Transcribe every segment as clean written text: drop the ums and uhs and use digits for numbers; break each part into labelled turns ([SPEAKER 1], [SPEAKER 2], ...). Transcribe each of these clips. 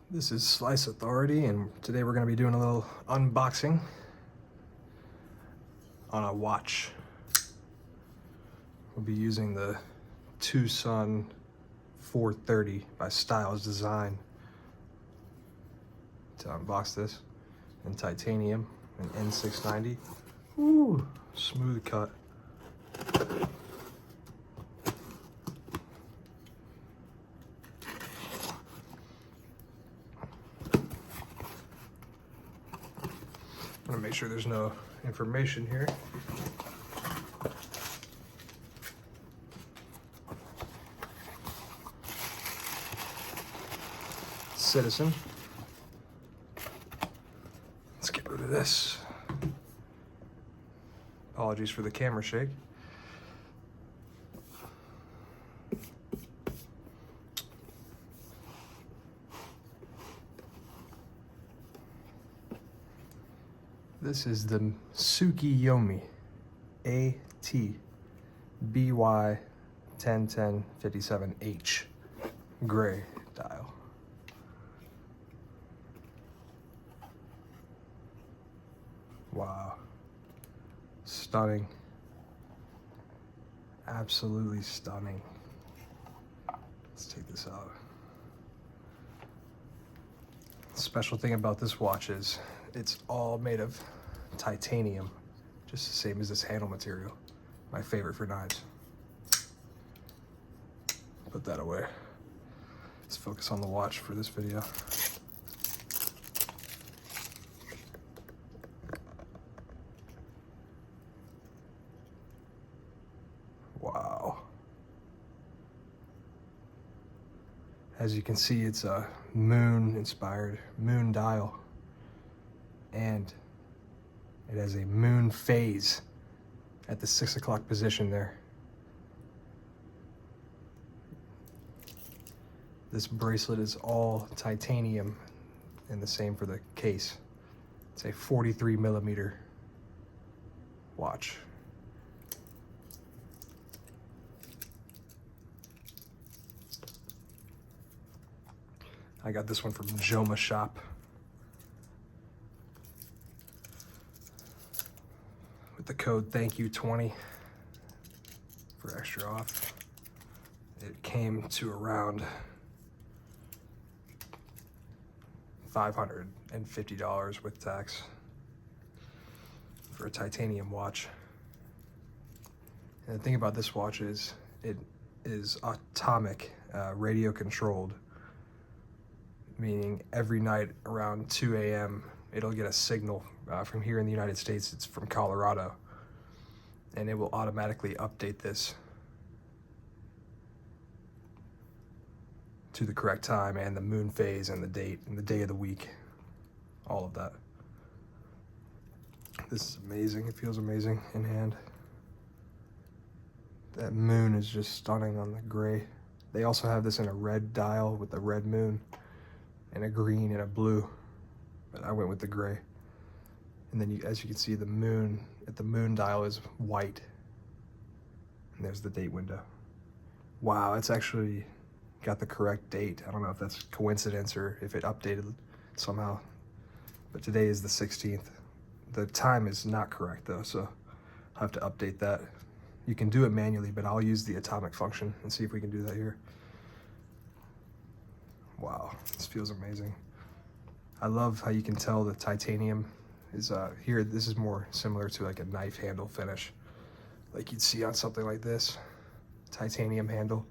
[SPEAKER 1] This is Slice Authority, and today we're going to be doing a little unboxing on a watch. We'll be using the Tucson 430 by Styles Design to unbox this in titanium and N690. Ooh, smooth cut. I'm gonna make sure there's no information here. Citizen. Let's get rid of this. Apologies for the camera shake. This is the Tsuki-yomi AT-BY 101057H gray dial. Wow. Stunning. Absolutely stunning. Let's take this out. The special thing about this watch is it's all made of titanium, just the same as this handle material. My favorite for knives. Put that away. Let's focus on the watch for this video. Wow. As you can see, it's a moon-inspired moon dial, and it has a Moonphase at the 6 o'clock position there. This bracelet is all titanium, and the same for the case. It's a 43 millimeter watch. I got this one from Joma Shop with the code THANKYOU20 for extra off. It came to around $550 with tax for a titanium watch. And the thing about this watch is it is atomic, radio controlled, meaning every night around 2 a.m. it'll get a signal from here in the United States. It's from Colorado, and it will automatically update this to the correct time and the moon phase and the date and the day of the week, all of that. This is amazing. It feels amazing in hand. That moon is just stunning on the gray. They also have this in a red dial with the red moon and a green and a blue, but I went with the gray. And then as you can see, the moon at the moon dial is white, and there's the date window. Wow, it's actually got the correct date. I don't know if that's coincidence or if it updated somehow, but today is the 16th. The time is not correct though, so I'll have to update that. You can do it manually, but I'll use the atomic function and see if we can do that here. Wow, this feels amazing. I love how you can tell the titanium is here. This is more similar to like a knife handle finish, like you'd see on something like this. Titanium handle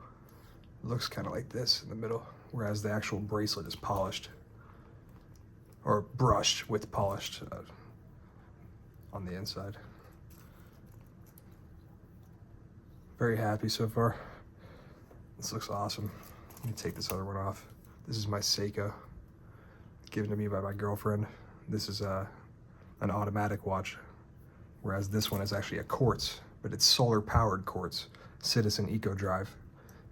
[SPEAKER 1] looks kind of like this in the middle, whereas the actual bracelet is polished or brushed with polished on the inside. Very happy so far. This looks awesome. Let me take this other one off. This is my Seiko, given to me by my girlfriend. This is an automatic watch, whereas this one is actually a quartz, but it's solar powered quartz, Citizen Eco Drive,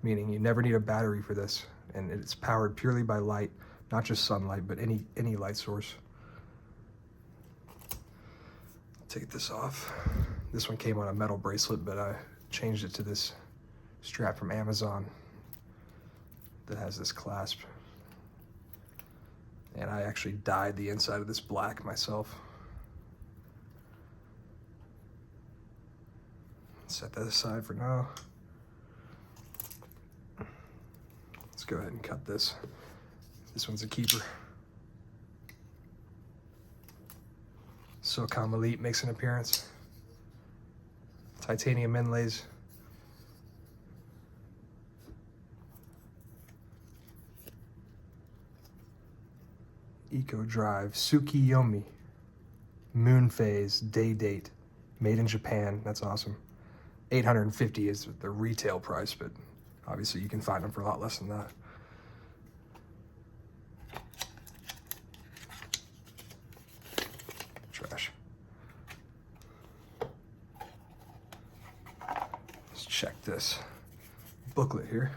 [SPEAKER 1] meaning you never need a battery for this, and it's powered purely by light, not just sunlight, but any light source. Take this off. This one came on a metal bracelet, but I changed it to this strap from Amazon that has this clasp. And I actually dyed the inside of this black myself. Set that aside for now. Let's go ahead and cut this. This one's a keeper. SOCOM Elite makes an appearance. Titanium inlays. Eco Drive Tsuki-yomi. Moonphase day date. Made in Japan. That's awesome. $850 is the retail price, but obviously you can find them for a lot less than that. Trash. Let's check this booklet here.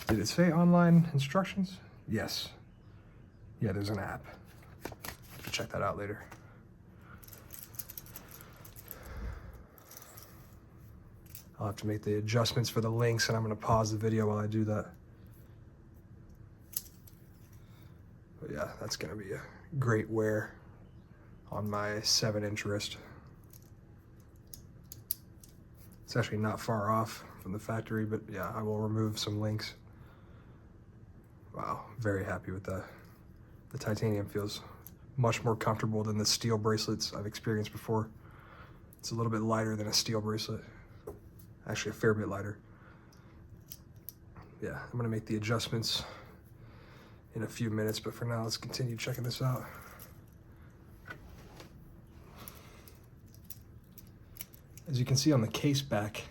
[SPEAKER 1] Did it say online instructions? Yes. Yeah, there's an app. Check that out later. I'll have to make the adjustments for the links, and I'm going to pause the video while I do that. But yeah, that's going to be a great wear on my 7-inch wrist. It's actually not far off from the factory, but yeah, I will remove some links. Wow, very happy with that. The titanium feels much more comfortable than the steel bracelets I've experienced before. It's a little bit lighter than a steel bracelet. Actually, a fair bit lighter. Yeah, I'm gonna make the adjustments in a few minutes, but for now, let's continue checking this out. As you can see on the case back,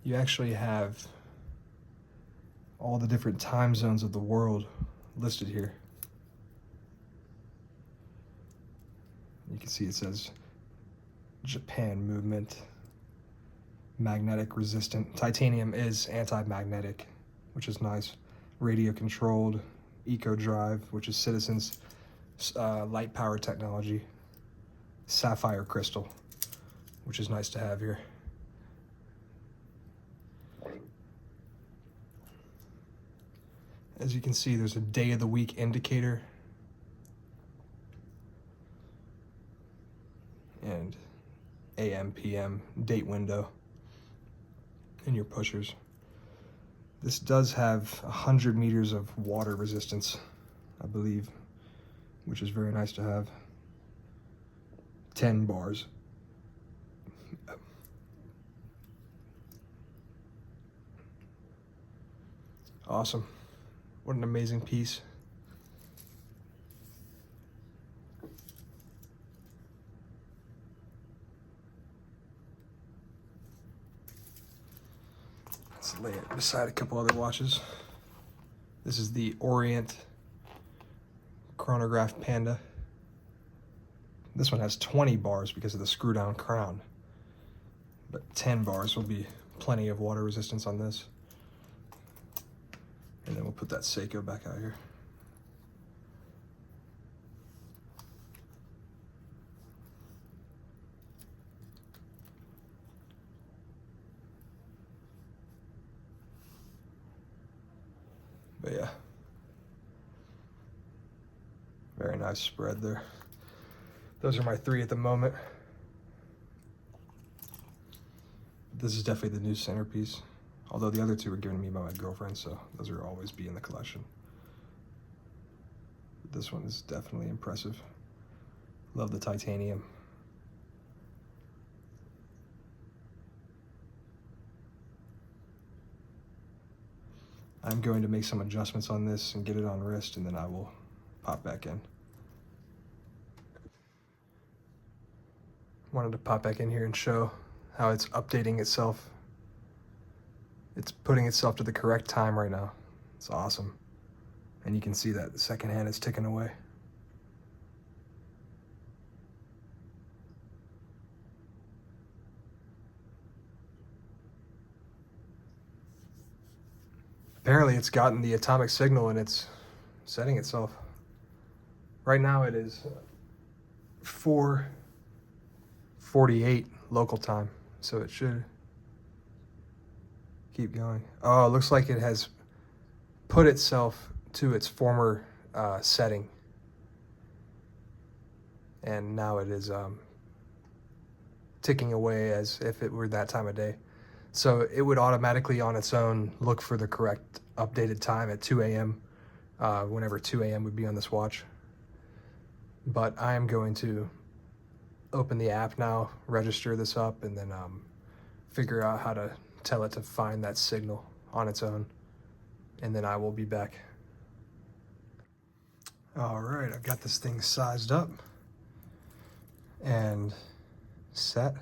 [SPEAKER 1] you actually have all the different time zones of the world listed here. You can see it says Japan movement, magnetic resistant. Titanium is anti-magnetic, which is nice. Radio controlled, Eco Drive, which is Citizen's light power technology. Sapphire crystal, which is nice to have here. As you can see, there's a day of the week indicator and AM, PM date window in your pushers. This does have 100 meters of water resistance, I believe, which is very nice to have. 10 bars. Awesome. What an amazing piece. Let's lay it beside a couple other watches. This is the Orient Chronograph Panda. This one has 20 bars because of the screw down crown, but 10 bars will be plenty of water resistance on this. And then we'll put that Seiko back out here. But yeah, very nice spread there. Those are my 3 at the moment. This is definitely the new centerpiece. Although the other 2 were given to me by my girlfriend, so those will always be in the collection. But this one is definitely impressive. Love the titanium. I'm going to make some adjustments on this and get it on wrist, and then I will pop back in. Wanted to pop back in here and show how it's updating itself. It's putting itself to the correct time right now. It's awesome. And you can see that the second hand is ticking away. Apparently it's gotten the atomic signal and it's setting itself. Right now it is 4:48 local time. so it should keep going. Oh, it looks like it has put itself to its former setting, and now it is ticking away as if it were that time of day. So it would automatically on its own look for the correct updated time at 2 a.m. Whenever 2 a.m. would be on this watch. But I am going to open the app now, register this up, and then figure out how to tell it to find that signal on its own. And then I will be back. All right, I've got this thing sized up and set.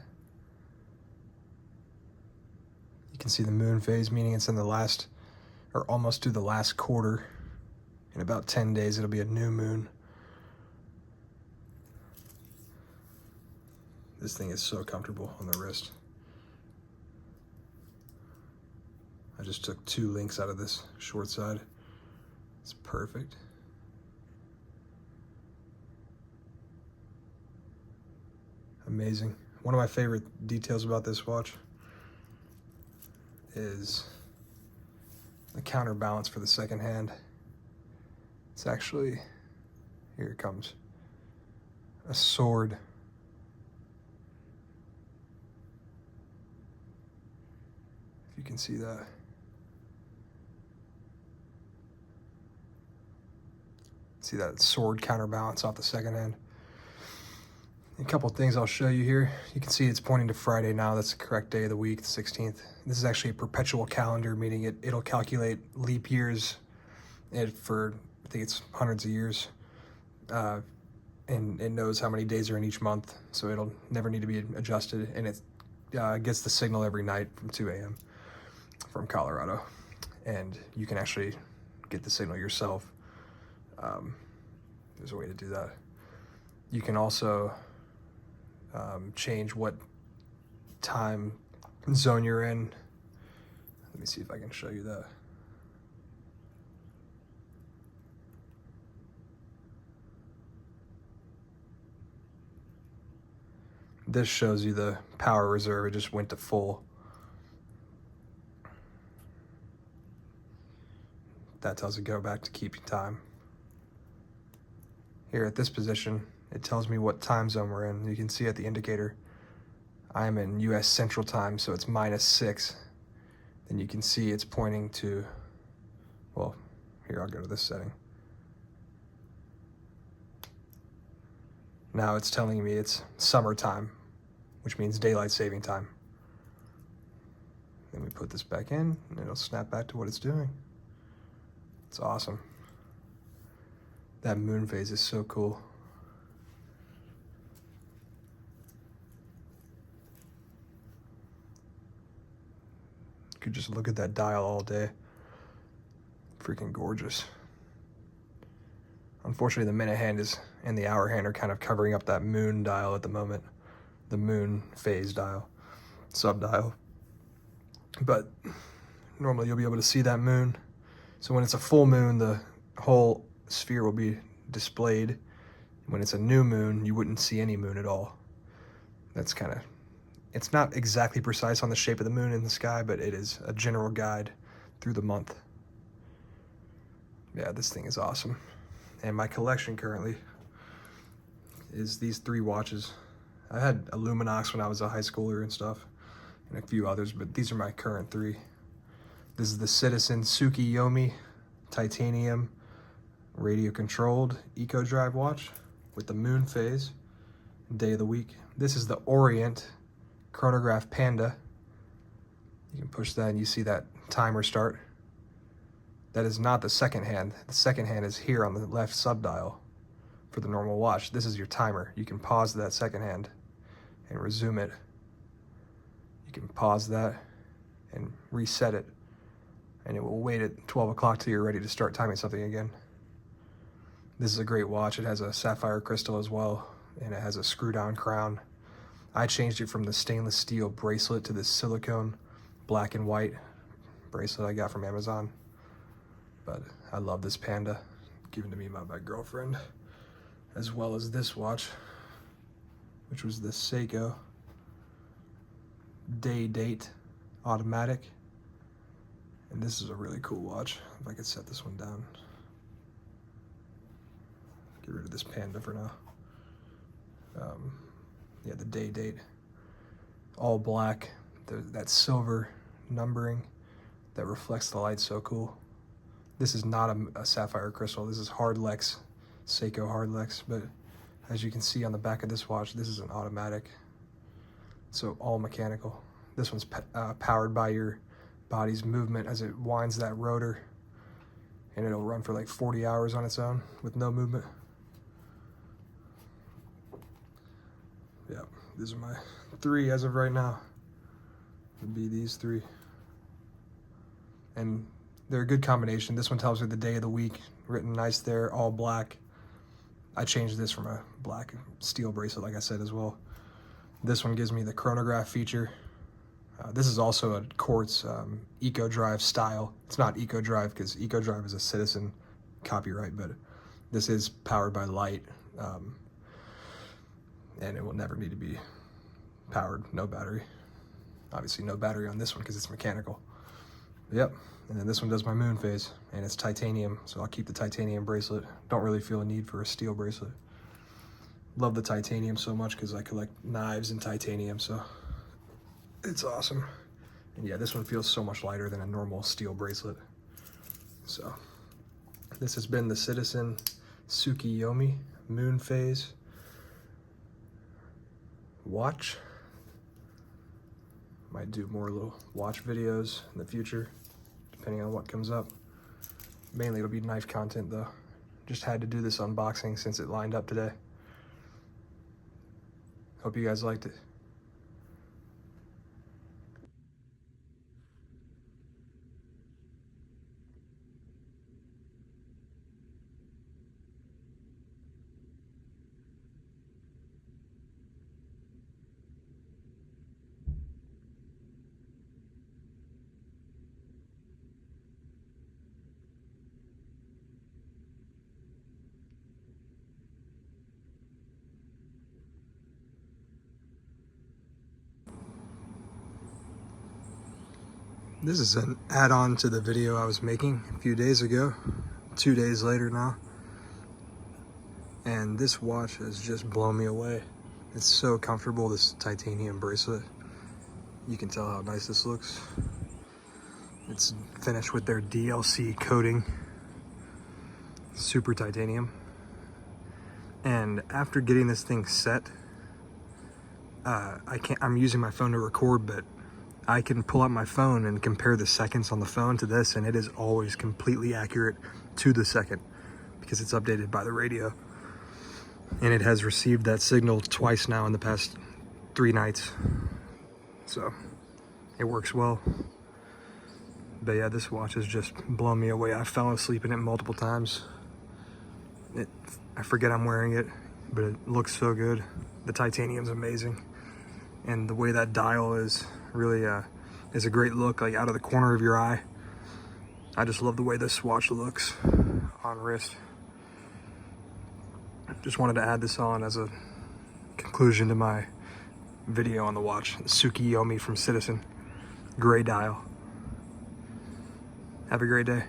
[SPEAKER 1] You can see the moon phase, meaning it's in the last, or almost to the last quarter. In about 10 days, it'll be a new moon. This thing is so comfortable on the wrist. I just took 2 links out of this short side. It's perfect. Amazing. One of my favorite details about this watch is the counterbalance for the second hand. It's actually, here it comes, a sword. If you can see that. See that sword counterbalance off the second hand. A couple things I'll show you here. You can see it's pointing to Friday now. That's the correct day of the week, the 16th. This is actually a perpetual calendar, meaning it'll calculate leap years for, I think it's hundreds of years. And it knows how many days are in each month, so it'll never need to be adjusted. And it gets the signal every night from 2 a.m. from Colorado. And you can actually get the signal yourself. There's a way to do that. You can also change what time zone you're in. Let me see if I can show you that. This shows you the power reserve. It just went to full. That tells it go back to keeping time. Here at this position, it tells me what time zone we're in. You can see at the indicator, I'm in US Central Time, so it's -6. Then you can see it's pointing to, well, here, I'll go to this setting. Now it's telling me it's summertime, which means daylight saving time. Then we put this back in, and it'll snap back to what it's doing. It's awesome. That moon phase is so cool. You could just look at that dial all day. Freaking gorgeous. Unfortunately, the minute hand and the hour hand are kind of covering up that moon dial at the moment. The moon phase dial, sub-dial. But normally you'll be able to see that moon. So when it's a full moon, the whole sphere will be displayed. When it's a new moon, you wouldn't see any moon at all. That's kind of, it's not exactly precise on the shape of the moon in the sky, but it is a general guide through the month. Yeah, this thing is awesome. And my collection currently is these 3 watches. I had a Luminox when I was a high schooler and stuff, and a few others, but these are my current 3. This is the Citizen Tsuki-yomi titanium radio controlled eco drive watch with the moon phase, day of the week. This is the Orient chronograph Panda. You can push that and you see that timer start. That is not the second hand. The second hand is here on the left sub-dial for the normal watch. This is your timer. You can pause that second hand and resume it. You can pause that and reset it, and it will wait at 12 o'clock till you're ready to start timing something again. This is a great watch. It has a sapphire crystal as well, and it has a screw-down crown. I changed it from the stainless steel bracelet to this silicone black and white bracelet I got from Amazon. But I love this Panda, given to me by my girlfriend, as well as this watch, which was the Seiko day date automatic. And this is a really cool watch. If I could set this one down. Get rid of this panda for now. Yeah, the day date. All black. That silver numbering that reflects the light, so cool. This is not a sapphire crystal. This is Hardlex, Seiko Hardlex. But as you can see on the back of this watch, this is an automatic. So all mechanical. This one's powered by your body's movement as it winds that rotor, and it'll run for like 40 hours on its own with no movement. Yeah, these are my 3 as of right now. Would be these 3. And they're a good combination. This one tells me the day of the week, written nice there, all black. I changed this from a black steel bracelet, like I said, as well. This one gives me the chronograph feature. This is also a quartz Eco Drive style. It's not Eco Drive because Eco Drive is a Citizen copyright, but this is powered by light, and it will never need to be powered. No battery. Obviously no battery on this one because it's mechanical. Yep. And then this one does my Moonphase, and it's titanium, so I'll keep the titanium bracelet. Don't really feel a need for a steel bracelet. Love the titanium so much because I collect knives and titanium, so it's awesome. And yeah, this one feels so much lighter than a normal steel bracelet. So this has been the Citizen Tsuki-yomi Moonphase watch. Might do more little watch videos in the future, depending on what comes up. Mainly it'll be knife content though. Just had to do this unboxing since it lined up today. Hope you guys liked it. This is an add-on to the video I was making a few days ago, 2 days later now. And this watch has just blown me away. It's so comfortable, this titanium bracelet. You can tell how nice this looks. It's finished with their DLC coating, super titanium. And after getting this thing set, I'm using my phone to record, but I can pull out my phone and compare the seconds on the phone to this, and it is always completely accurate to the second because it's updated by the radio. And it has received that signal twice now in the past 3 nights. So it works well. But yeah, this watch has just blown me away. I fell asleep in it multiple times. I forget I'm wearing it, but it looks so good. The titanium's amazing. And the way that dial is really is a great look, like out of the corner of your eye. I just love the way this watch looks on wrist. Just wanted to add this on as a conclusion to my video on the watch. Tsuki-yomi from Citizen. Gray dial. Have a great day.